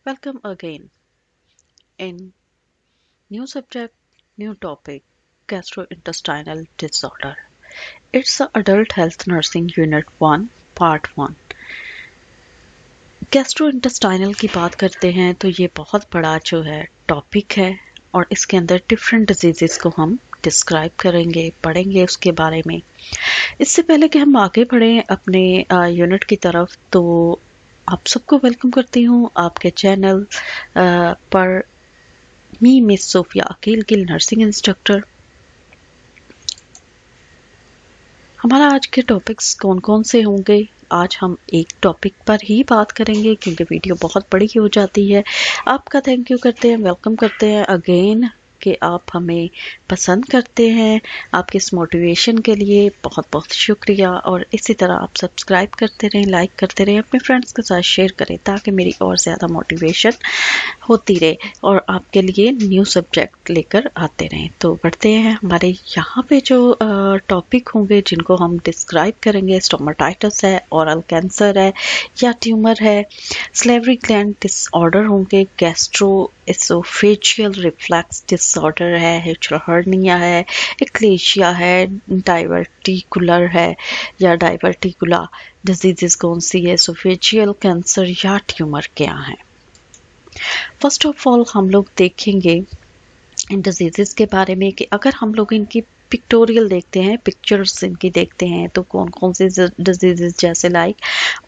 Welcome again in new subject, new topic, gastrointestinal disorder. It's the Adult Health Nursing Unit 1, Part 1. Gastrointestinal की बात करते हैं तो ये बहुत बड़ा जो है टॉपिक है और इसके अंदर डिफरेंट डिजीजेस को हम डिस्क्राइब करेंगे, पढ़ेंगे उसके बारे में। इससे पहले कि हम आगे बढ़ें अपने यूनिट की तरफ, तो आप सबको वेलकम करती हूँ आपके चैनल पर। Me Miss Sophia Akeel Gill, nursing instructor. हमारा आज के टॉपिक्स कौन कौन से होंगे? आज हम एक टॉपिक पर ही बात करेंगे क्योंकि वीडियो बहुत बड़ी हो जाती है। आपका थैंक यू करते हैं, वेलकम करते हैं अगेन कि आप हमें पसंद करते हैं। आपके इस मोटिवेशन के लिए बहुत बहुत शुक्रिया और इसी तरह आप सब्सक्राइब करते रहें, लाइक करते रहें, अपने फ्रेंड्स के साथ शेयर करें ताकि मेरी और ज़्यादा मोटिवेशन होती रहे और आपके लिए न्यू सब्जेक्ट लेकर आते रहें। तो बढ़ते हैं हमारे यहाँ पे जो टॉपिक होंगे जिनको हम डिस्क्राइब करेंगे। स्टोमाटाइटिस है, ओरल कैंसर है या ट्यूमर है, सलेवरी ग्लैंड डिसऑर्डर होंगे, गैस्ट्रो एसोफेजियल रिफ्लक्स डिसऑर्डर है, हिस्ट्रो हर्निया है, एक्लेशिया है, डाइवर्टिकुलर है या डाइवर्टिकुला डिजीजेस कौन सी है, एसोफेजियल कैंसर या ट्यूमर क्या है। फर्स्ट ऑफ ऑल हम लोग देखेंगे इन डिजीजेस के बारे में कि अगर हम लोग इनकी पिक्टोरियल देखते हैं, पिक्चर्स इनकी देखते हैं तो कौन कौन से डिजीजेस, जैसे लाइक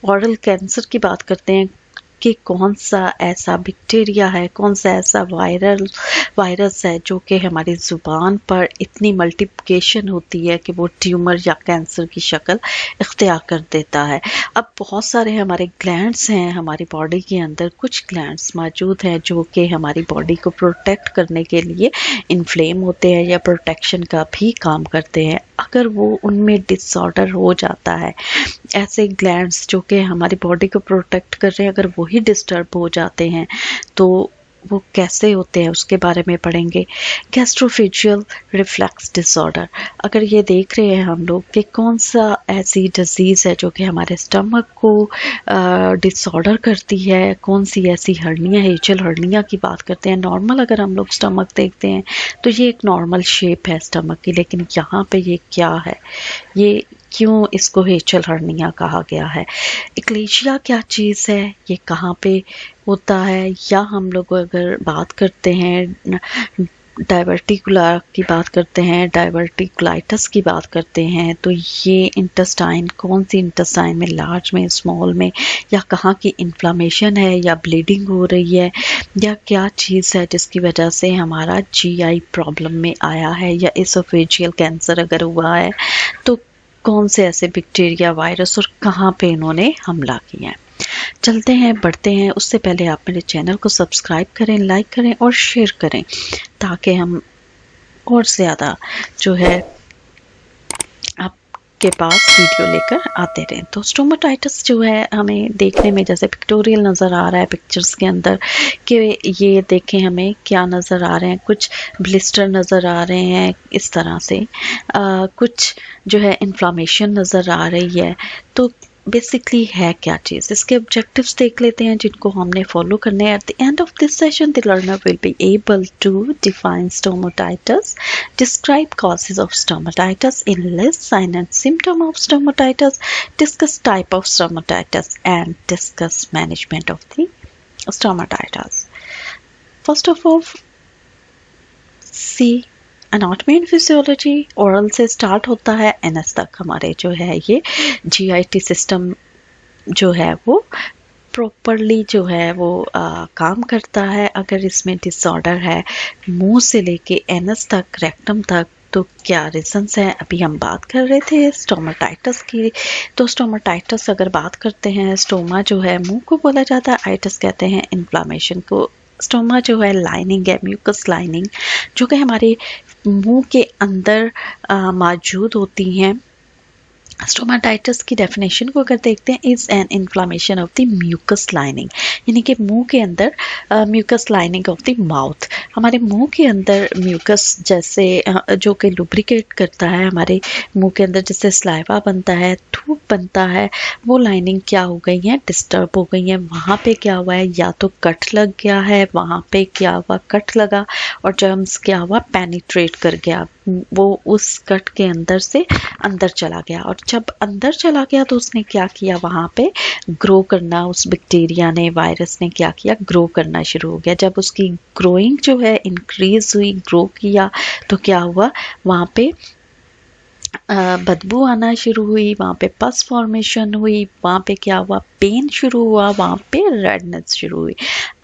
ओरल कैंसर की बात करते हैं कि कौन सा ऐसा बैक्टीरिया है, कौन सा ऐसा वायरस है जो कि हमारी ज़ुबान पर इतनी मल्टीप्लिकेशन होती है कि वो ट्यूमर या कैंसर की शक्ल इख्तियार कर देता है। अब बहुत सारे हमारे ग्लैंड्स हैं हमारी बॉडी के अंदर, कुछ ग्लैंड्स मौजूद हैं जो कि हमारी बॉडी को प्रोटेक्ट करने के लिए इन्फ्लेम होते हैं या प्रोटेक्शन का भी काम करते हैं। अगर वो उनमें डिसऑर्डर हो जाता है, ऐसे ग्लैंड्स जो कि हमारी बॉडी को प्रोटेक्ट कर रहे हैं, अगर वही डिस्टर्ब हो जाते हैं तो वो कैसे होते हैं उसके बारे में पढ़ेंगे। गैस्ट्रोफेजियल रिफ्लक्स डिसऑर्डर, अगर ये देख रहे हैं हम लोग कि कौन सा ऐसी डिजीज़ है जो कि हमारे स्टमक को डिसऑर्डर करती है, कौन सी ऐसी हर्निया है, हेचल हर्निया की बात करते हैं। नॉर्मल अगर हम लोग स्टमक देखते हैं तो ये एक नॉर्मल शेप है स्टमक की, लेकिन यहाँ पे ये क्या है, ये क्यों इसको हेचल हर्निया कहा गया है। एक्लेशिया क्या चीज़ है, ये कहाँ पे होता है, या हम लोग अगर बात करते हैं डाइवर्टिकुला की बात करते हैं, डाइवर्टिकुलाइटिस की बात करते हैं, तो ये इंटेस्टाइन, कौन सी इंटेस्टाइन में, लार्ज में, स्मॉल में, या कहाँ की इन्फ्लामेशन है या ब्लीडिंग हो रही है, या क्या चीज़ है जिसकी वजह से हमारा जीआई प्रॉब्लम में आया है, या एसोफेजियल कैंसर अगर हुआ है तो कौन से ऐसे बैक्टीरिया, वायरस और कहाँ पे इन्होंने हमला किया है। चलते हैं, बढ़ते हैं। उससे पहले आप मेरे चैनल को सब्सक्राइब करें, लाइक करें और शेयर करें ताकि हम और ज़्यादा जो है आपके पास वीडियो लेकर आते रहें। तो स्टोमाटाइटिस जो है हमें देखने में जैसे पिक्टोरियल नज़र आ रहा है पिक्चर्स के अंदर कि ये देखें हमें क्या नज़र आ रहे हैं, कुछ ब्लिस्टर नज़र आ रहे हैं इस तरह से, कुछ जो है इन्फ्लामेशन नज़र आ रही है। तो बेसिकली है क्या चीज़, इसके ऑब्जेक्टिव्स देख लेते हैं जिनको हमने फॉलो करने हैं। At the end of this session the learner will be able to define stomatitis, describe causes of stomatitis, enlist sign and symptom of stomatitis, discuss type of stomatitis and discuss management of the stomatitis. First of all, see anatomy and physiology. Oral से start होता है, NS तक हमारे जो है ये JIT system जो है वो प्रॉपरली जो है वो काम करता है। अगर इसमें डिसऑर्डर है मुंह से लेके एनएस तक, रेक्टम तक, तो क्या रीजंस हैं, अभी हम बात कर रहे थे स्टोमाटाइटिस की। तो स्टोमाटाइटिस अगर बात करते हैं, स्टोमा जो है मुंह को बोला जाता है, आइटिस कहते हैं इन्फ्लामेशन को। स्टोमा जो है लाइनिंग है, म्यूकस लाइनिंग जो कि हमारे मुंह के अंदर मौजूद होती हैं स्टोमाटाइटिस की डेफिनेशन को अगर देखते हैं, is an inflammation of the mucous lining, यानी कि मुंह के अंदर mucous lining of the mouth. हमारे मुंह के अंदर म्यूकस जैसे जो कि लुब्रिकेट करता है हमारे मुंह के अंदर, जैसे स्लाइवा बनता है, थूक बनता है, वो लाइनिंग क्या हो गई है, डिस्टर्ब हो गई है। वहाँ पे क्या हुआ है, या तो कट लग गया है, वहाँ पे क्या हुआ, कट लगा और जर्म्स क्या हुआ, पेनिट्रेट कर गया, वो उस कट के अंदर से अंदर चला गया। और जब अंदर चला गया तो उसने क्या किया, वहाँ पे ग्रो करना, उस बैक्टीरिया ने, वायरस ने क्या किया, ग्रो करना शुरू हो गया। जब उसकी ग्रोइंग जो है इंक्रीज हुई, ग्रो किया, तो क्या हुआ, वहाँ पे बदबू आना शुरू हुई, वहाँ पे पस फॉर्मेशन हुई, वहाँ पे क्या हुआ, पेन शुरू हुआ, वहाँ पे रेडनेस शुरू हुई।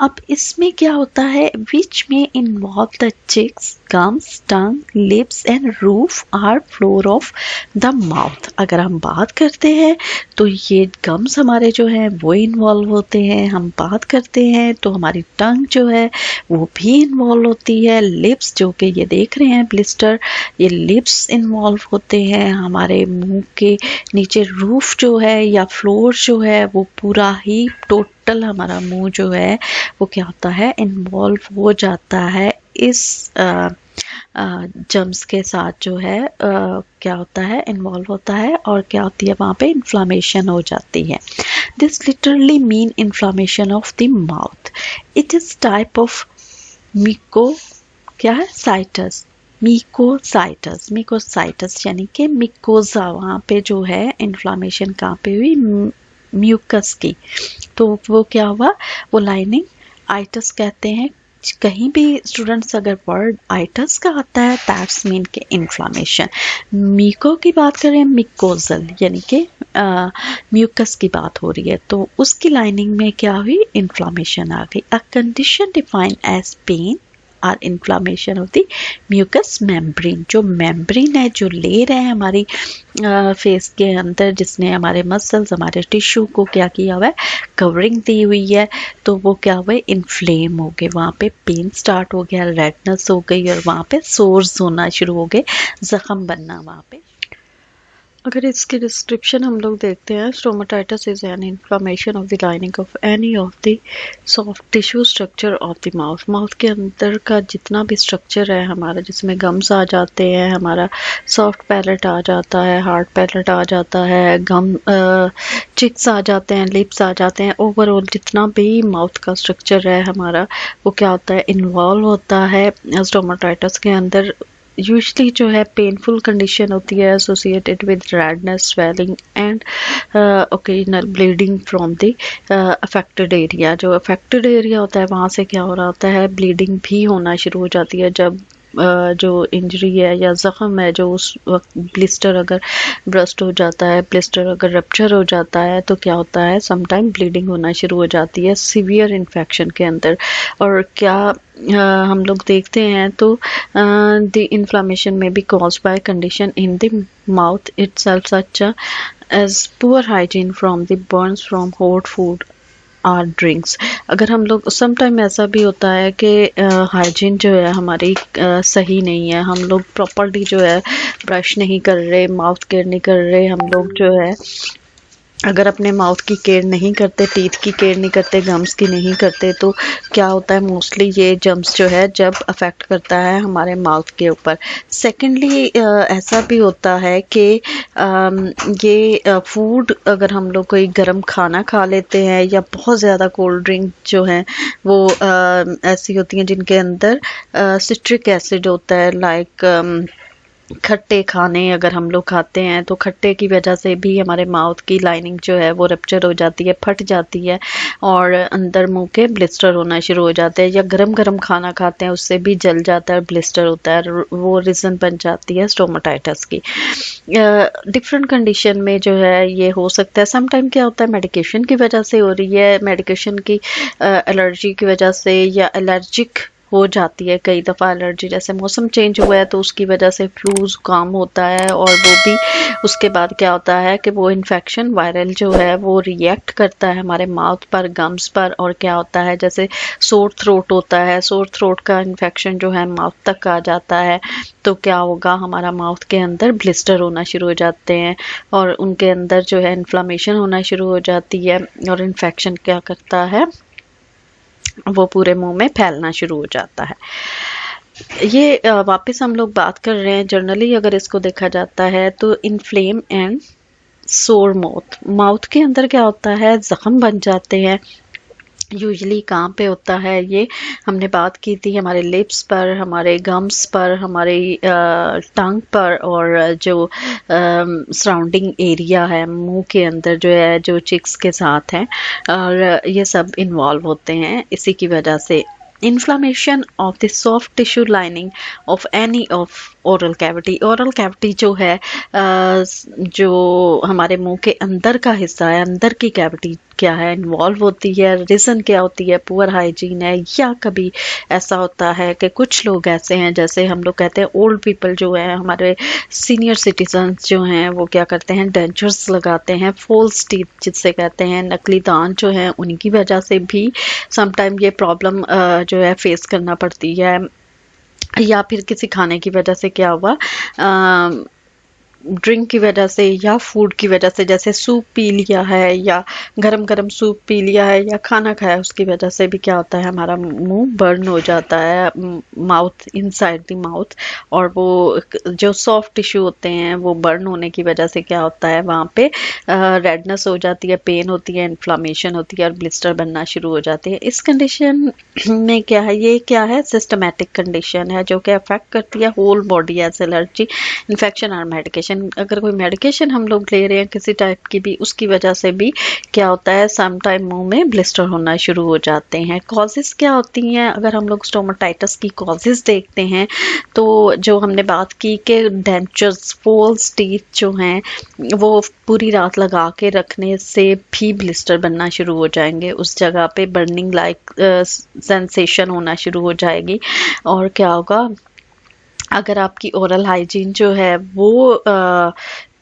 अब इसमें क्या होता है, विच में involve the cheeks, gums, tongue, lips and roof or floor of the mouth. अगर हम बात करते हैं तो ये गम्स हमारे जो हैं वो इन्वॉल्व होते हैं, हम बात करते हैं तो हमारी टंग जो है वो भी इन्वॉल्व होती है, लिप्स जो कि ये देख रहे हैं ब्लिस्टर, ये लिप्स इन्वॉल्व होते हैं, हमारे मुंह के नीचे रूफ जो है या फ्लोर जो है वो पूरा ही टोटल हमारा मुंह जो है वो क्या होता है, इन्वॉल्व हो जाता है इस जर्म्स के साथ जो है क्या होता है, इन्वॉल्व होता है, और क्या होती है, वहाँ पे इन्फ्लामेशन हो जाती है। This literally mean inflammation of the mouth. It is type of मिको क्या है, साइटस, मिकोसाइटस, मिकोसाइटस यानी कि मिकोजा, वहाँ पे जो है इन्फ्लामेशन कहाँ पे हुई, म्यूकस की। तो वो क्या हुआ, वो लाइनिंग, आइटस कहते हैं। कहीं भी स्टूडेंट्स अगर वर्ड आइटस का आता है दैट्स मीन के इन्फ्लामेशन। मीको की बात करें, मिकोजल यानी कि म्यूकस की बात हो रही है, तो उसकी लाइनिंग में क्या हुई, इन्फ्लामेशन आ गई। A condition defined as pain or inflammation of the mucous membrane. जो मेम्ब्रेन है, जो लेयर है हमारी फेस के अंदर, जिसने हमारे मसल्स, हमारे टिश्यू को क्या किया हुआ है, कवरिंग दी हुई है, तो वो क्या हुआ, इन्फ्लेम हो गए, वहाँ पे पेन स्टार्ट हो गया, रेडनेस हो गई, और वहाँ पे सोर्स होना शुरू हो गए, जख्म बनना वहाँ पे। अगर इसकी डिस्क्रिप्शन हम लोग देखते हैं, stomatitis is an inflammation of the lining of any of the soft tissue structure of the mouth. Mouth के अंदर का जितना भी स्ट्रक्चर है हमारा, जिसमें गम्स आ जाते हैं, हमारा सॉफ्ट पैलेट आ जाता है, हार्ड पैलेट आ जाता है, चिक्स आ जाते हैं, लिप्स आ जाते हैं, ओवरऑल जितना भी माउथ का स्ट्रक्चर है हमारा, वो क्या होता है, इन्वॉल्व होता है स्टोमाटाइटिस के अंदर। यूजली जो है पेनफुल कंडीशन होती है associated with redness, swelling and occasional bleeding from the affected area. जो अफेक्टेड एरिया होता है वहाँ से क्या हो रहा होता है, ब्लीडिंग भी होना शुरू हो जाती है। जब जो इंजरी है या ज़ख़म है, जो उस वक्त ब्लिस्टर अगर ब्रस्ट हो जाता है, ब्लिस्टर अगर रप्चर हो जाता है, तो क्या होता है, समटाइम ब्लीडिंग होना शुरू हो जाती है सीवियर इन्फेक्शन के अंदर। और क्या हम लोग देखते हैं तो the inflammation may be caused by condition in the mouth itself such as poor hygiene from the burns from hot food और ड्रिंक्स। अगर हम लोग, समटाइम ऐसा भी होता है कि हाइजीन जो है हमारी सही नहीं है, हम लोग प्रॉपर्ली जो है ब्रश नहीं कर रहे, माउथ केयर नहीं कर रहे, हम लोग जो है अगर अपने माउथ की केयर नहीं करते, टीथ की केयर नहीं करते, गम्स की नहीं करते, तो क्या होता है, मोस्टली ये जम्स जो है जब अफेक्ट करता है हमारे माउथ के ऊपर। सेकेंडली ऐसा भी होता है कि ये फूड अगर हम लोग कोई गर्म खाना खा लेते हैं, या बहुत ज़्यादा कोल्ड ड्रिंक जो हैं वो ऐसी होती हैं जिनके अंदर सिट्रिक एसिड होता है, लाइक खट्टे खाने अगर हम लोग खाते हैं तो खट्टे की वजह से भी हमारे माउथ की लाइनिंग जो है वो रप्चर हो जाती है, फट जाती है, और अंदर मुंह के ब्लिस्टर होना शुरू हो जाते हैं। या गरम गरम खाना खाते हैं उससे भी जल जाता है, ब्लिस्टर होता है, वो रीज़न बन जाती है स्टोमाटाइटिस की। डिफरेंट कंडीशन में जो है ये हो सकता है। समटाइम क्या होता है, मेडिकेशन की वजह से हो रही है, मेडिकेशन की एलर्जी की वजह से, या एलर्जिक हो जाती है। कई दफ़ा एलर्जी, जैसे मौसम चेंज हुआ है तो उसकी वजह से फ्लू ज़ुकाम होता है, और वो भी उसके बाद क्या होता है कि वो इन्फेक्शन वायरल जो है वो रिएक्ट करता है हमारे माउथ पर, गम्स पर, और क्या होता है जैसे सोर थ्रोट होता है, सोर थ्रोट का इन्फेक्शन जो है माउथ तक आ जाता है, तो क्या होगा हमारा माउथ के अंदर ब्लिस्टर होना शुरू हो जाते हैं और उनके अंदर जो है इन्फ्लामेशन होना शुरू हो जाती है और इन्फेक्शन क्या करता है वो पूरे मुंह में फैलना शुरू हो जाता है। ये वापस हम लोग बात कर रहे हैं जनरली अगर इसको देखा जाता है तो इन्फ्लेम एंड सोर माउथ, माउथ के अंदर क्या होता है जख्म बन जाते हैं। यूजली कहाँ पे होता है ये हमने बात की थी, हमारे लिप्स पर, हमारे गम्स पर, हमारे टंग पर, और जो सराउंडिंग एरिया है मुंह के अंदर जो है जो चिक्स के साथ हैं, और ये सब इन्वॉल्व होते हैं। इसी की वजह से inflammation of the soft tissue lining of any of oral cavity, oral cavity जो है जो हमारे मुंह के अंदर का हिस्सा है, अंदर की कैविटी क्या है इन्वॉल्व होती है। रीज़न क्या होती है, पुअर हाइजीन है, या कभी ऐसा होता है कि कुछ लोग ऐसे हैं जैसे हम लोग कहते हैं ओल्ड पीपल जो है हमारे सीनियर सिटीजन्स जो हैं वो क्या करते हैं डेंचर्स लगाते हैं, फॉल्स टीथ जिससे कहते हैं, नकली दांत जो हैं उनकी वजह से भी समटाइम ये प्रॉब्लम जो है फेस करना पड़ती है। या फिर किसी खाने की वजह से क्या हुआ, ड्रिंक की वजह से या फूड की वजह से, जैसे सूप पी लिया है या गरम गरम सूप पी लिया है या खाना खाया, उसकी वजह से भी क्या होता है हमारा मुंह बर्न हो जाता है, माउथ इनसाइड द माउथ, और वो जो सॉफ्ट टिश्यू होते हैं वो बर्न होने की वजह से क्या होता है वहाँ पे रेडनेस हो जाती है, पेन होती है, इन्फ्लामेशन होती है और ब्लिस्टर बनना शुरू हो जाती है। इस कंडीशन में क्या है, ये क्या है सिस्टमेटिक कंडीशन है जो कि अफेक्ट करती है whole body as allergy, infection और मेडिकेशन। अगर कोई मेडिकेशन हम लोग ले रहे हैं किसी टाइप की भी, उसकी वजह से भी क्या होता है सम टाइम मुंह में ब्लिस्टर होना शुरू हो जाते हैं। कॉजेस क्या होती हैं, अगर हम लोग स्टोमाटाइटिस की कॉजेस देखते हैं तो जो हमने बात की कि डेंचर्स, फॉल्स टीथ जो हैं वो पूरी रात लगा के रखने से भी ब्लिस्टर बनना शुरू हो जाएंगे, उस जगह पे बर्निंग लाइक सेंसेशन होना शुरू हो जाएगी। और क्या होगा, अगर आपकी ओरल हाइजीन जो है वो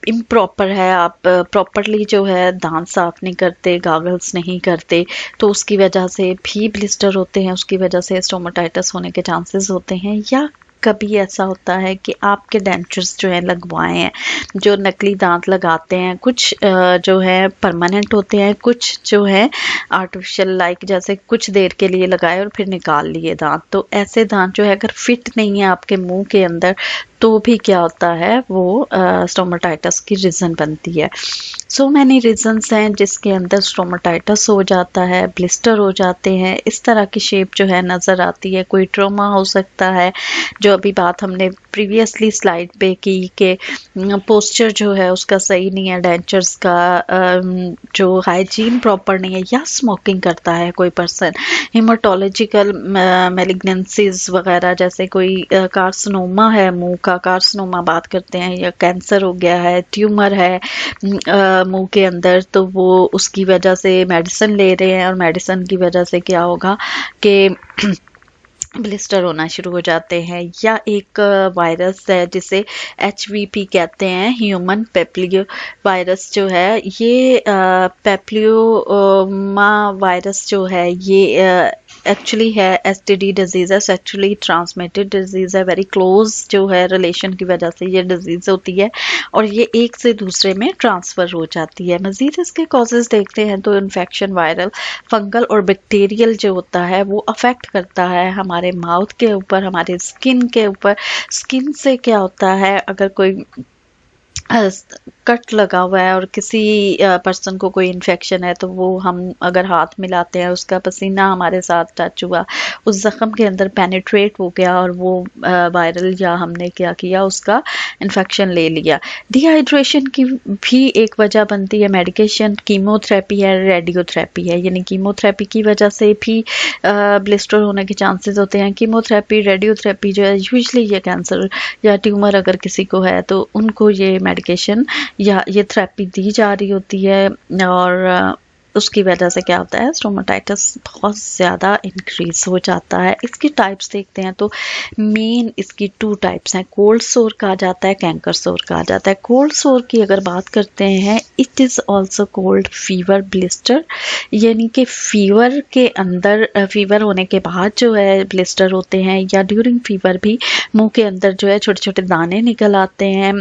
इम्प्रॉपर है, आप प्रॉपरली जो है दांत साफ नहीं करते, गागल्स नहीं करते, तो उसकी वजह से भी ब्लिस्टर होते हैं, उसकी वजह से स्टोमाटाइटिस होने के चांसेस होते हैं। या कभी ऐसा होता है कि आपके डेंचर्स जो हैं लगवाए हैं, जो नकली दांत लगाते हैं, कुछ जो है परमानेंट होते हैं, कुछ जो है आर्टिफिशियल लाइक जैसे कुछ देर के लिए लगाए और फिर निकाल लिए दांत, तो ऐसे दांत जो है अगर फिट नहीं है आपके मुंह के अंदर तो भी क्या होता है वो स्टोमाटाइटिस की रीज़न बनती है। सो मैनी रीजंस हैं जिसके अंदर स्टोमाटाइटिस हो जाता है, ब्लिस्टर हो जाते हैं, इस तरह की शेप जो है नज़र आती है। कोई ट्रॉमा हो सकता है, जो अभी बात हमने प्रीवियसली स्लाइड पे की कि पोस्चर जो है उसका सही नहीं है, डेंचर्स का जो हाइजीन प्रॉपर नहीं है, या स्मोकिंग करता है कोई पर्सन, हेमाटोलॉजिकल मैलिग्नेंसीज वगैरह, जैसे कोई कार्सिनोमा है, मुंह का कार्सिनोमा बात करते हैं, या कैंसर हो गया है, ट्यूमर है मुंह के अंदर, तो वो उसकी वजह से मेडिसिन ले रहे हैं और मेडिसिन की वजह से क्या होगा कि ब्लिस्टर होना शुरू हो जाते हैं। या एक वायरस है जिसे HVP कहते हैं, ह्यूमन पेप्लियो वायरस जो है, ये पेप्लियोमा वायरस जो है ये एक्चुअली है STD डिजीज है, सेक्चुअली ट्रांसमिटेड डिजीज है, वेरी क्लोज जो है रिलेशन की वजह से ये डिजीज होती है और ये एक से दूसरे में ट्रांसफर हो जाती है। मजीद इसके कॉजेज देखते हैं तो इन्फेक्शन वायरल, फंगल और बैक्टीरियल जो होता है वो अफेक्ट करता है हमारे माउथ के ऊपर, हमारे स्किन के ऊपर। स्किन से क्या होता है, अगर कोई कट लगा हुआ है और किसी पर्सन को कोई इन्फेक्शन है तो वो हम अगर हाथ मिलाते हैं, उसका पसीना हमारे साथ टच हुआ, उस जख्म के अंदर पेनिट्रेट हो गया और वो वायरल या हमने क्या किया उसका इन्फेक्शन ले लिया। डिहाइड्रेशन की भी एक वजह बनती है, मेडिकेशन, कीमोथेरेपी है, रेडियोथेरेपी है, यानी कीमोथेरेपी की वजह से भी ब्लिस्टर होने के चांसेस होते हैं। कीमोथेरेपी, रेडियोथेरेपी जो है यूजुअली ये कैंसर या ट्यूमर अगर किसी को है तो उनको ये मेडिकेशन या ये थेरेपी दी जा रही होती है और उसकी वजह से क्या होता है, स्टोमाटाइटिस बहुत ज़्यादा इंक्रीज हो जाता है। इसकी टाइप्स देखते हैं तो मेन इसकी 2 टाइप्स हैं, कोल्ड सोर कहा जाता है, कैंकर सोर कहा जाता है। कोल्ड सोर की अगर बात करते हैं, it is also cold fever blister, यानी कि फीवर के अंदर, फीवर होने के बाद जो है ब्लिस्टर होते हैं, या ड्यूरिंग फीवर भी मुंह के अंदर जो है छोटे छोटे दाने निकल आते हैं।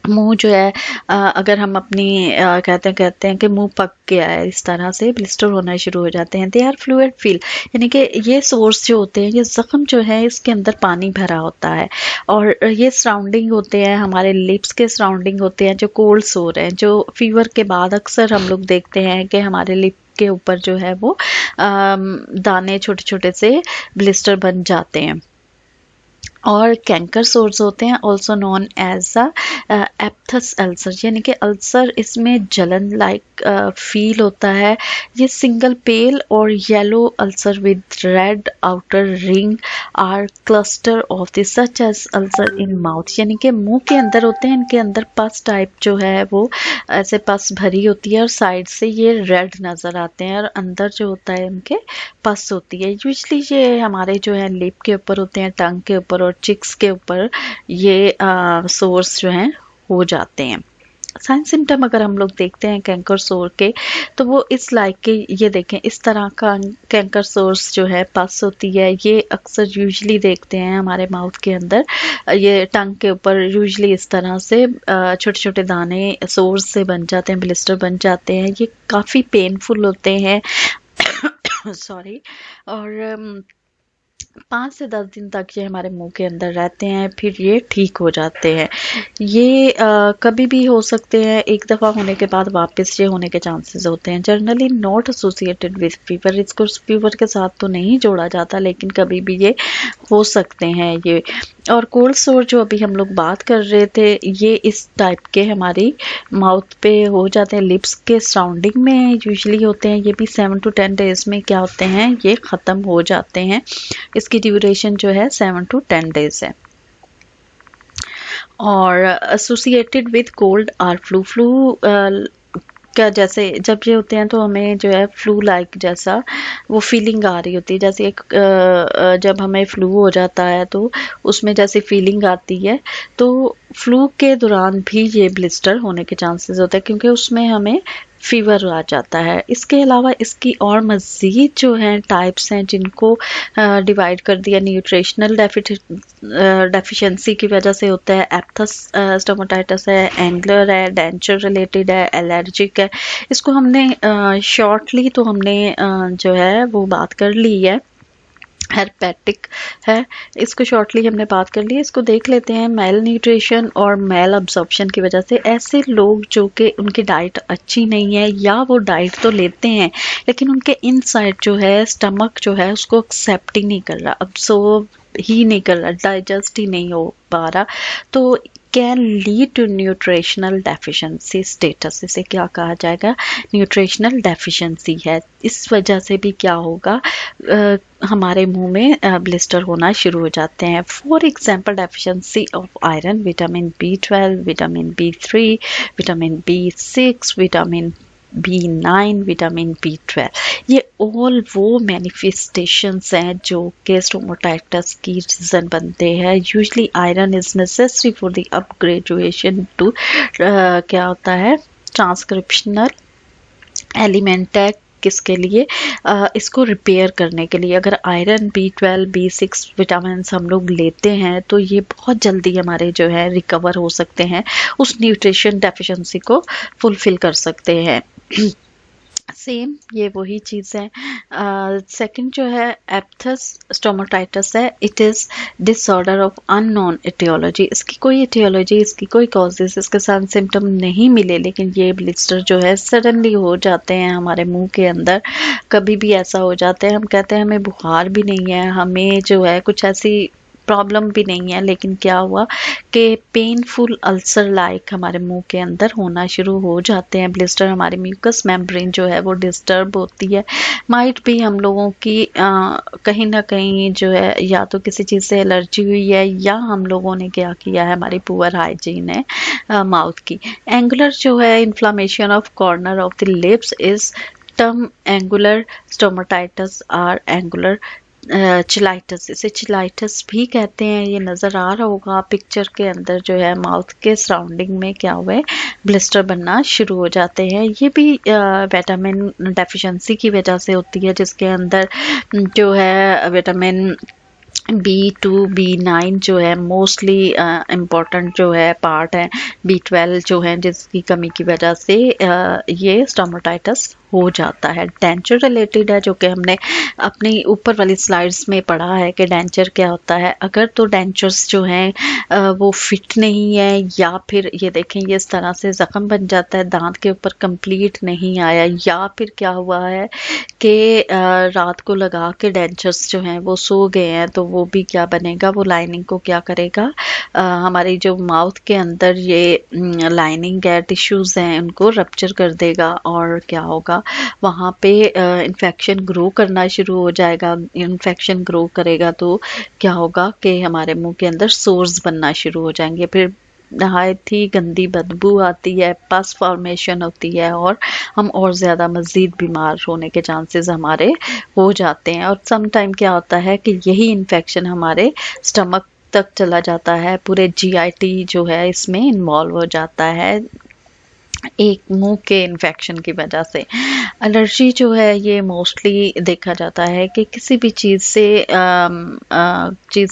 मुंह जो है अगर हम अपनी कहते हैं कि मुंह पक गया है, इस तरह से ब्लिस्टर होना शुरू हो जाते हैं। दे आर फ्लूइड फील, यानी कि ये सोर्स जो होते हैं, ये जख्म जो है इसके अंदर पानी भरा होता है, और ये सराउंडिंग होते हैं, हमारे लिप्स के सराउंडिंग होते हैं जो कोल्ड सोर है, जो फीवर के बाद अक्सर हम लोग देखते हैं कि हमारे लिप के ऊपर जो है वो दाने छोटे छोटे से ब्लिस्टर बन जाते हैं। और कैंकर सोर्स होते हैं, also known as a aphthous ulcer, यानी कि अल्सर इसमें जलन लाइक फील होता है। ये सिंगल पेल और yellow ulcer with red outer ring or cluster of this such as ulcer in mouth, यानी कि मुंह के अंदर होते हैं, इनके अंदर पस टाइप जो है वो ऐसे पस भरी होती है, और साइड से ये रेड नज़र आते हैं, और अंदर जो होता है इनके पस होती है। यूजली ये हमारे जो है लिप के ऊपर होते हैं, टंग के ऊपर और चिक्स के ऊपर ये सोर्स जो हैं हो जाते हैं। साइन सिम्टम अगर हम लोग देखते हैं कैंकर सोर के, तो वो इस लाइक के, ये देखें इस तरह का कैंकर सोर्स जो है पस होती है, ये अक्सर यूजली देखते हैं हमारे माउथ के अंदर, ये टंग के ऊपर यूजली इस तरह से छोटे छोटे दाने सोर्स से बन जाते हैं, ब्लिस्टर बन जाते हैं। ये काफ़ी पेनफुल होते हैं सॉरी, और 5 से 10 दिन तक ये हमारे मुंह के अंदर रहते हैं, फिर ये ठीक हो जाते हैं। ये कभी भी हो सकते हैं, एक दफ़ा होने के बाद वापस ये होने के चांसेस होते हैं। Generally not associated with fever, इसको फीवर के साथ तो नहीं जोड़ा जाता, लेकिन कभी भी ये हो सकते हैं ये। और कोल्ड सोर जो अभी हम लोग बात कर रहे थे, ये इस टाइप के हमारी माउथ पे हो जाते हैं, लिप्स के सराउंडिंग में यूजुअली होते हैं। ये भी 7 to 10 डेज में क्या होते हैं, ये ख़त्म हो जाते हैं। इसकी ड्यूरेशन जो है 7 to 10 डेज है। और associated with cold or flu क्या, जैसे जब ये होते हैं तो हमें जो है फ्लू लाइक जैसा वो फीलिंग आ रही होती है, जैसे एक जब हमें फ्लू हो जाता है तो उसमें जैसे फीलिंग आती है, तो फ्लू के दौरान भी ये ब्लिस्टर होने के चांसेस होते हैं, क्योंकि उसमें हमें फीवर आ जाता है। इसके अलावा इसकी और मज़ीद जो हैं टाइप्स हैं, जिनको डिवाइड कर दिया। न्यूट्रिशनल डेफिशिएंसी की वजह से होता है, एप्थस स्टोमाटाइटिस है, एंगलर है, डेंचर रिलेटेड है, एलर्जिक है। इसको हमने शॉर्टली तो हमने जो है वो बात कर ली है, हेरपेटिक है, इसको शॉर्टली हमने बात कर ली। इसको देख लेते हैं। मेल न्यूट्रिशन और मेल अब्जॉर्प्शन की वजह से ऐसे लोग जो कि उनकी डाइट अच्छी नहीं है, या वो डाइट तो लेते हैं लेकिन उनके इनसाइड जो है स्टमक जो है उसको एक्सेप्ट ही नहीं कर रहा, अब्सॉर्ब ही नहीं कर रहा, डाइजेस्ट ही नहीं हो पा रहा, तो can lead to nutritional deficiency status. इसे क्या कहा जाएगा, न्यूट्रिशनल डेफिशिएंसी है। इस वजह से भी क्या होगा, हमारे मुंह में ब्लिस्टर होना शुरू हो जाते हैं। For example deficiency of iron, vitamin B12, vitamin B3, vitamin B6, vitamin B9, vitamin B12, ये ऑल वो मैनिफेस्टेशंस हैं जो कि स्टोमाटाइटिस की रीज़न बनते हैं। Usually iron is necessary for the upgradation to क्या होता है, ट्रांसक्रिप्शनल एलिमेंट है, किसके लिए, इसको रिपेयर करने के लिए। अगर आयरन B12 B6 विटामिन हम लोग लेते हैं तो ये बहुत जल्दी हमारे जो है रिकवर हो सकते हैं, उस न्यूट्रिशन डेफिशिएंसी को फुलफिल कर सकते हैं। सेम ये वही चीज़ है। सेकंड जो है एप्थस स्टोमाटाइटिस है, it is disorder of unknown etiology. इसकी कोई एटियोलॉजी, इसकी कोई कॉजेज, इसके साथ सिम्टम नहीं मिले, लेकिन ये ब्लिस्टर जो है सडनली हो जाते हैं हमारे मुंह के अंदर। कभी भी ऐसा हो जाता है, हम कहते हैं हमें बुखार भी नहीं है, हमें जो है कुछ ऐसी प्रॉब्लम भी नहीं है, लेकिन क्या हुआ कि पेनफुल अल्सर लाइक हमारे मुंह के अंदर होना शुरू हो जाते हैं ब्लिस्टर। हमारी म्यूकस मेम्ब्रेन जो है वो डिस्टर्ब होती है। माइट भी हम लोगों की कहीं ना कहीं जो है या तो किसी चीज़ से एलर्जी हुई है, या हम लोगों ने क्या किया है, हमारी पुअर हाइजीन है माउथ की। एंगुलर जो है inflammation of corner of the lips is term angular stomatitis और एंगुलर चिलाइटिस, इसे चिलाइटिस भी कहते हैं। ये नज़र आ रहा होगा पिक्चर के अंदर, जो है माउथ के सराउंडिंग में क्या हुआ है, ब्लिस्टर बनना शुरू हो जाते हैं। ये भी विटामिन डेफिशिएंसी की वजह से होती है, जिसके अंदर जो है विटामिन B2 B9 जो है मोस्टली इम्पॉर्टेंट जो है पार्ट है, B12 जो है, जिसकी कमी की वजह से ये स्टोमाटाइटिस हो जाता है। डेंचर रिलेटेड है, जो कि हमने अपनी ऊपर वाली स्लाइड्स में पढ़ा है कि डेंचर क्या होता है। अगर तो डेंचर्स जो हैं वो फिट नहीं है, या फिर ये देखें ये इस तरह से ज़ख्म बन जाता है, दांत के ऊपर कंप्लीट नहीं आया, या फिर क्या हुआ है कि रात को लगा के डेंचर्स जो हैं वो सो गए हैं, तो वो भी क्या बनेगा, वो लाइनिंग को क्या करेगा, हमारी जो माउथ के अंदर ये लाइनिंग है, टिश्यूज़ हैं, उनको रप्चर कर देगा, और क्या होगा वहाँ पे इन्फेक्शन ग्रो करना शुरू हो जाएगा। इन्फेक्शन ग्रो करेगा तो क्या होगा कि हमारे मुंह के अंदर सोर्स बनना शुरू हो जाएंगे, फिर नहायत ही गंदी बदबू आती है, पस फॉर्मेशन होती है, और हम और ज़्यादा मज़ीद बीमार होने के चांसेस हमारे हो जाते हैं। और सम टाइम क्या होता है कि यही इन्फेक्शन हमारे स्टमक तक चला जाता है, पूरे GIT जो है इसमें इन्वॉल्व हो जाता है, एक मुंह के इन्फेक्शन की वजह से। एलर्जी जो है ये मोस्टली देखा जाता है कि किसी भी चीज़ से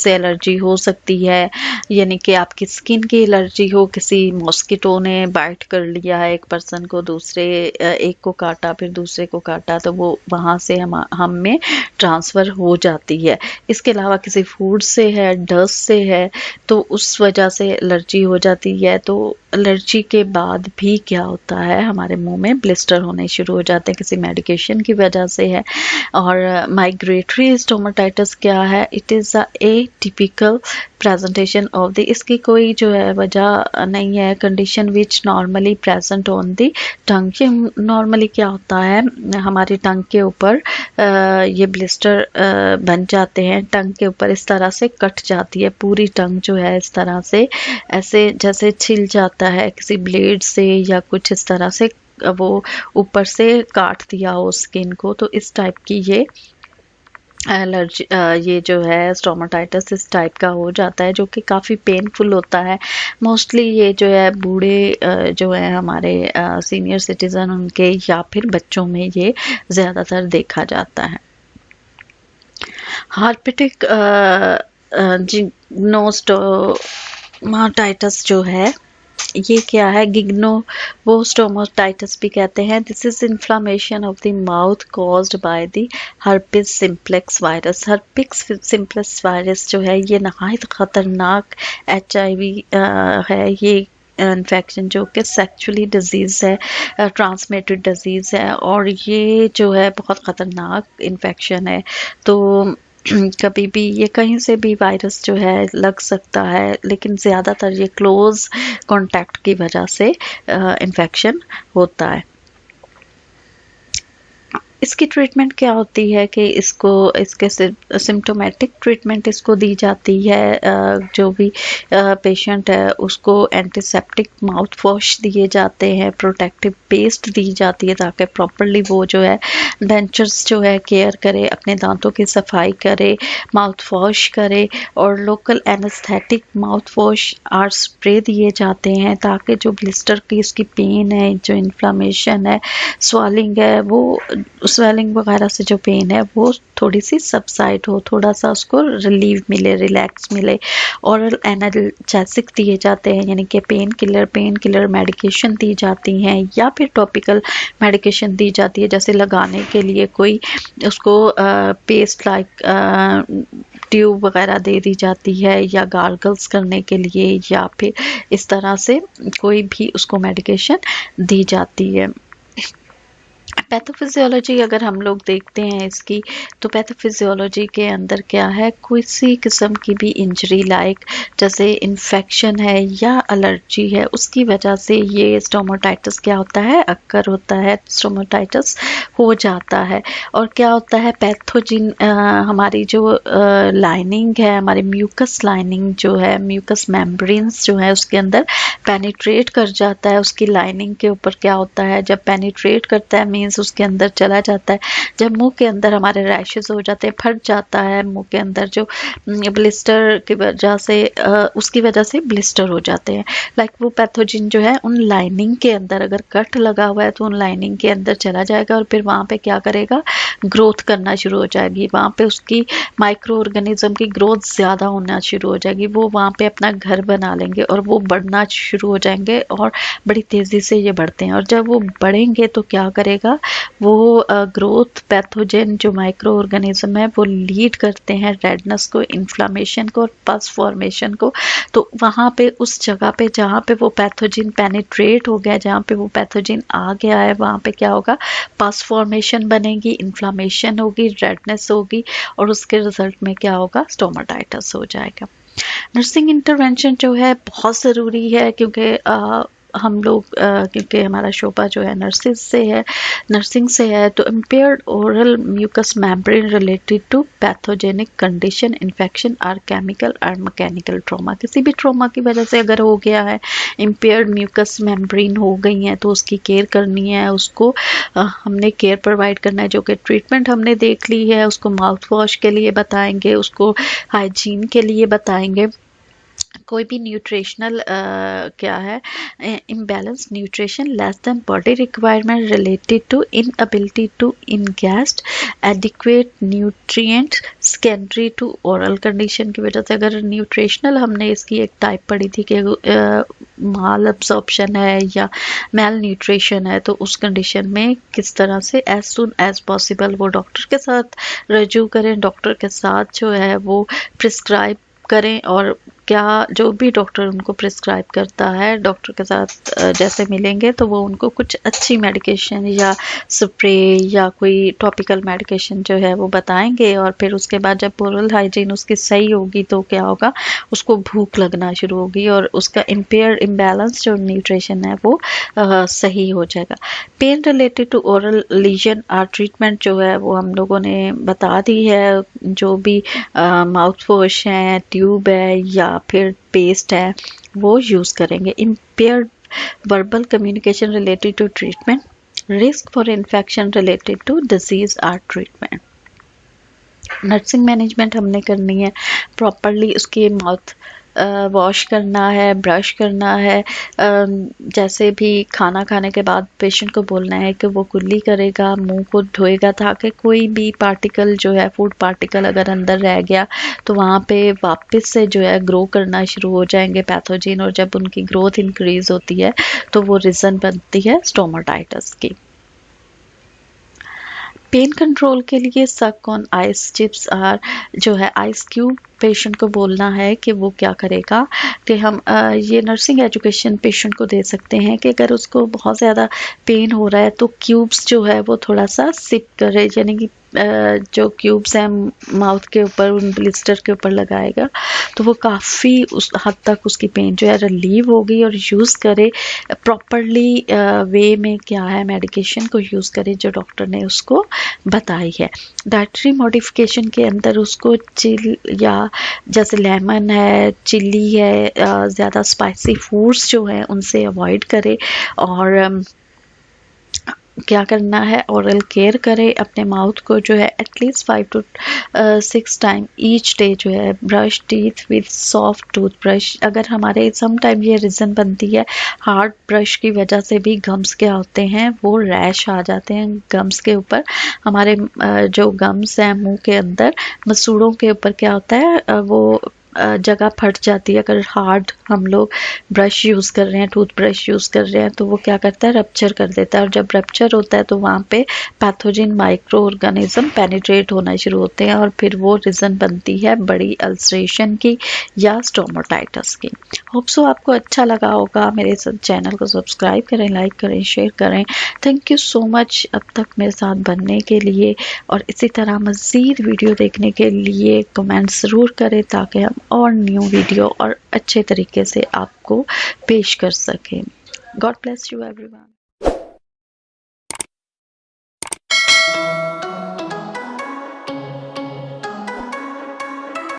एलर्जी हो सकती है, यानी कि आपकी स्किन की एलर्जी हो, किसी मॉस्किटो ने बाइट कर लिया है एक पर्सन को, दूसरे एक को काटा, फिर दूसरे को काटा, तो वो वहाँ से हम में ट्रांसफ़र हो जाती है। इसके अलावा किसी फूड से है, डस्ट से है, तो उस वजह से एलर्जी हो जाती है। तो एलर्जी के बाद भी क्या होता है, हमारे मुंह में ब्लिस्टर होने शुरू हो जाते हैं, किसी मेडिकेशन की वजह से है। और माइग्रेटरी स्टोमाटाइटिस क्या है, it is a typical presentation of the, इसकी कोई जो है वजह नहीं है, condition which normally present on the tongue. ये नॉर्मली क्या होता है, हमारी टंग के ऊपर ये ब्लिस्टर बन जाते हैं, टंग के ऊपर इस तरह से कट जाती है पूरी टंग जो है, इस तरह से ऐसे जैसे छिल जाता है किसी ब्लेड से या कुछ इस तरह से, वो ऊपर से काट दिया हो स्किन को, तो इस टाइप की ये एलर्जी, ये जो है स्टोमाटाइटिस इस टाइप का हो जाता है, जो कि काफ़ी पेनफुल होता है। मोस्टली ये जो है बूढ़े जो है हमारे सीनियर सिटीज़न, उनके या फिर बच्चों में ये ज़्यादातर देखा जाता है। हार्पिटिक जिग्नोस्टोमाटाइटिस जो है ये क्या है, गिग्नोस्टोमाटाइटिस भी कहते हैं। This is inflammation of the mouth caused by the herpes simplex virus. Herpes simplex virus जो है ये नहायत ख़तरनाक HIV है। ये इन्फेक्शन जो कि सेक्सुअली डिजीज़ है, ट्रांसमिटेड डिजीज़ है, और ये जो है बहुत ख़तरनाक इन्फेक्शन है। तो कभी भी ये कहीं से भी वायरस जो है लग सकता है, लेकिन ज़्यादातर ये क्लोज कांटेक्ट की वजह से इन्फेक्शन होता है। इसकी ट्रीटमेंट क्या होती है कि इसके सिम्टोमेटिक ट्रीटमेंट इसको दी जाती है। जो भी पेशेंट है उसको एंटीसेप्टिक माउथ वॉश दिए जाते हैं, प्रोटेक्टिव पेस्ट दी जाती है, ताकि प्रॉपरली वो जो है डेंचर्स जो है केयर करे, अपने दांतों की सफाई करे, माउथ वॉश करे, और लोकल एनेस्थेटिक माउथ वॉश और स्प्रे दिए जाते हैं, ताकि जो ब्लिस्टर की इसकी पेन है, जो इन्फ्लामेशन है, स्वेलिंग है, वो स्वेलिंग वगैरह से जो पेन है वो थोड़ी सी सबसाइड हो, थोड़ा सा उसको रिलीफ मिले, रिलैक्स मिले। ओरल एनाल्जेसिक दिए जाते हैं, यानी कि पेन किलर मेडिकेशन दी जाती हैं, या फिर टॉपिकल मेडिकेशन दी जाती है, जैसे लगाने के लिए कोई उसको पेस्ट लाइक ट्यूब वगैरह दे दी जाती है, या गार्गल्स करने के लिए, या फिर इस तरह से कोई भी उसको मेडिकेशन दी जाती है। पैथोफिजियोलॉजी अगर हम लोग देखते हैं इसकी, तो पैथोफिजियोलॉजी के अंदर क्या है, किसी किस्म की भी इंजरी लाइक जैसे इन्फेक्शन है या एलर्जी है, उसकी वजह से ये स्टोमाटाइटिस क्या होता है, अक्कर होता है, स्टोमाटाइटिस हो जाता है। और क्या होता है, पैथोजिन हमारी जो लाइनिंग है, हमारी म्यूकस लाइनिंग जो है, म्यूकस मेम्ब्रेन्स जो है, उसके अंदर पेनिट्रेट कर जाता है, उसकी लाइनिंग के ऊपर क्या होता है, जब पेनिट्रेट करता है मीन्स उसके अंदर चला जाता है। जब मुंह के अंदर हमारे रैशेस हो जाते हैं, फट जाता है मुंह के अंदर, जो ब्लिस्टर की वजह से उसकी वजह से ब्लिस्टर हो जाते हैं। लाइक वो पैथोजन जो है उन लाइनिंग के अंदर, अगर कट लगा हुआ है तो उन लाइनिंग के अंदर चला जाएगा और फिर वहाँ पे क्या करेगा, ग्रोथ करना शुरू हो जाएगी। वहाँ पे उसकी माइक्रो ऑर्गेनिज्म की ग्रोथ ज़्यादा होना शुरू हो जाएगी। वो वहाँ पे अपना घर बना लेंगे और वो बढ़ना शुरू हो जाएंगे और बड़ी तेज़ी से ये बढ़ते हैं। और जब वो बढ़ेंगे तो क्या करेगा, वो ग्रोथ पैथोजन जो माइक्रो ऑर्गेनिज्म है वो लीड करते हैं रेडनेस को, इन्फ्लामेशन को और पस फॉर्मेशन को। तो वहाँ पे उस जगह पे जहाँ पे वो पैथोजन पेनिट्रेट हो गया, जहाँ पे वो पैथोजन आ गया है, वहाँ पे क्या होगा, पस फॉर्मेशन बनेगी, इन्फ्लामेशन होगी, रेडनेस होगी और उसके रिजल्ट में क्या होगा, स्टोमाटाइटिस हो जाएगा। नर्सिंग इंटरवेंशन जो है बहुत ज़रूरी है, क्योंकि हम लोग क्योंकि हमारा शोबा जो है नर्सिंग से है, तो impaired oral mucous membrane related to pathogenic condition, infection और केमिकल और मैकेनिकल ट्रॉमा, किसी भी ट्रॉमा की वजह से अगर हो गया है, इम्पेयर्ड म्यूकस मेम्ब्रेन हो गई है, तो उसकी केयर करनी है, उसको हमने केयर प्रोवाइड करना है। जो कि ट्रीटमेंट हमने देख ली है, उसको माउथ वॉश के लिए बताएंगे, उसको हाइजीन के लिए बताएंगे। कोई भी न्यूट्रिशनल क्या है, imbalance nutrition, less than body requirement related to inability to ingest adequate nutrient secondary to oral condition की वजह से, अगर न्यूट्रिशनल हमने इसकी एक टाइप पढ़ी थी कि माल अब्सॉर्प्शन है या मेल न्यूट्रिशन है, तो उस कंडीशन में किस तरह से एज सुन एज पॉसिबल वो डॉक्टर के साथ रजू करें, डॉक्टर के साथ जो है वो प्रिस्क्राइब करें, और क्या जो भी डॉक्टर उनको प्रिस्क्राइब करता है, डॉक्टर के साथ जैसे मिलेंगे तो वो उनको कुछ अच्छी मेडिकेशन या स्प्रे या कोई टॉपिकल मेडिकेशन जो है वो बताएंगे। और फिर उसके बाद जब ओरल हाइजीन उसकी सही होगी तो क्या होगा, उसको भूख लगना शुरू होगी और उसका इम्बैलेंस जो न्यूट्रिशन है वो सही हो जाएगा। Pain related to oral lesion और ट्रीटमेंट जो है वो हम लोगों ने बता दी है। जो भी माउथ वॉश है, ट्यूब है या फिर पेस्ट है वो यूज़ करेंगे। Impaired verbal communication related to treatment, risk for infection related to disease or treatment. Nursing management हमने करनी है, प्रॉपरली उसकी माउथ वॉश करना है, ब्रश करना है। जैसे भी खाना खाने के बाद पेशेंट को बोलना है कि वो कुल्ली करेगा, मुंह को धोएगा, ताकि कोई भी पार्टिकल जो है, फूड पार्टिकल अगर अंदर रह गया तो वहाँ पे वापस से जो है ग्रो करना शुरू हो जाएंगे पैथोजन, और जब उनकी ग्रोथ इंक्रीज होती है तो वो रीज़न बनती है स्टोमाटाइटिस की। पेन कंट्रोल के लिए सक ऑन आइस चिप्स और जो है आइस क्यूब, पेशेंट को बोलना है कि वो क्या करेगा कि हम ये नर्सिंग एजुकेशन पेशेंट को दे सकते हैं कि अगर उसको बहुत ज़्यादा पेन हो रहा है तो क्यूब्स जो है वो थोड़ा सा सिप करे, यानी कि जो क्यूब्स हैं माउथ के ऊपर, उन ब्लिस्टर के ऊपर लगाएगा तो वो काफ़ी उस हद तक उसकी पेन जो है रिलीव होगी। और यूज़ करे प्रॉपरली वे में, क्या है, मेडिकेशन को यूज़ करे जो डॉक्टर ने उसको बताई है। डाइटरी मॉडिफिकेशन के अंदर उसको चिल या जैसे लेमन है, चिल्ली है, ज़्यादा स्पाइसी फूड्स जो हैं उनसे अवॉइड करे। और क्या करना है, ओरल केयर करे, अपने माउथ को जो है at least 5 to 6 time each day जो है brush teeth with soft toothbrush. अगर हमारे सम टाइम ये रीज़न बनती है, हार्ड ब्रश की वजह से भी गम्स क्या होते हैं, वो रैश आ जाते हैं गम्स के ऊपर। हमारे जो गम्स हैं मुंह के अंदर, मसूड़ों के ऊपर क्या होता है, वो जगह फट जाती है। अगर हार्ड हम लोग ब्रश यूज़ कर रहे हैं, टूथब्रश यूज़ कर रहे हैं, तो वो क्या करता है, रप्चर कर देता है। और जब रप्चर होता है तो वहाँ पे पैथोजन माइक्रो ऑर्गेनिज्म पेनिट्रेट होना शुरू होते हैं और फिर वो रीज़न बनती है बड़ी अल्सरेशन की या स्टोमाटाइटिस की। होप सो आपको अच्छा लगा होगा। मेरे चैनल को सब्सक्राइब करें, लाइक करें, शेयर करें। थैंक यू सो मच अब तक मेरे साथ बनने के लिए, और इसी तरह मज़ीद वीडियो देखने के लिए कमेंट ज़रूर करें ताकि हम और न्यू वीडियो और अच्छे तरीके से आपको पेश कर सकें। God bless you everyone.